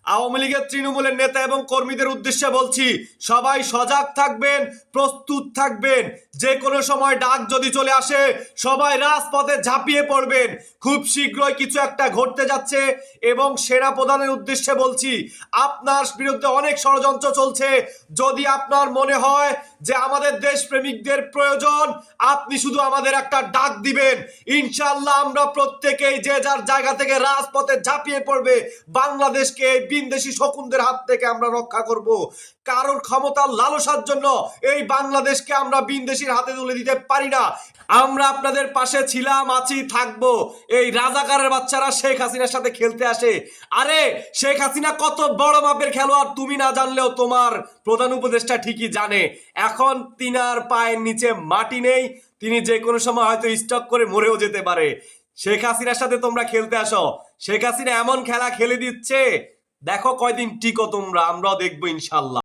আওয়ামী লীগের তৃণমূলের নেতা এবং কর্মীদের উদ্দেশ্যে বলছি, সবাই সজাগ থাকবেন, প্রস্তুত থাকবেন। যে কোনো সময় ডাক যদি চলে আসে সবাই রাজপথে ঝাঁপিয়ে পড়বেন। খুব শীঘ্রই কিছু একটা ঘটতে যাচ্ছে এবং সেনা প্রধানের উদ্দেশ্যে বলছি, আপনার বিরুদ্ধে অনেক ষড়যন্ত্র চলছে। যদি আপনার মনে হয় যে আমাদের দেশপ্রেমিকদের প্রয়োজন, আপনি শুধু আমাদের একটা ডাক দিবেন, ইনশাআল্লাহ আমরা প্রত্যেকেই যে যার জায়গা থেকে রাজপথে ঝাঁপিয়ে পড়বে। বাংলাদেশকে বিদেশি শকুনদের হাত থেকে আমরা রক্ষা করব। কারোর ক্ষমতার লালসার জন্য এই বাংলাদেশকে আমরা বিদেশির হাতে তুলে দিতে পারি না। আমরা আপনাদের পাশে ছিলাম, আছি, থাকবো। এই রাজাকারের বাচ্চারা শেখ হাসিনার সাথে খেলতে আসে। আরে শেখ হাসিনা কত বড় মাপের খেলোয়াড় তুমি না জানলেও তোমার প্রধান উপদেষ্টা ঠিকই জানে। এখন তিনার পায়ের নিচে মাটি নেই, তিনি যে কোনো সময় হয়তো স্টক করে মরেও যেতে পারে। শেখ হাসিনার সাথে তোমরা খেলতে আসো। শেখ হাসিনা এমন খেলা খেলে দিচ্ছে, দেখো কয়দিন টিকো তোমরা, আমরাও দেখবো ইনশাল্লাহ।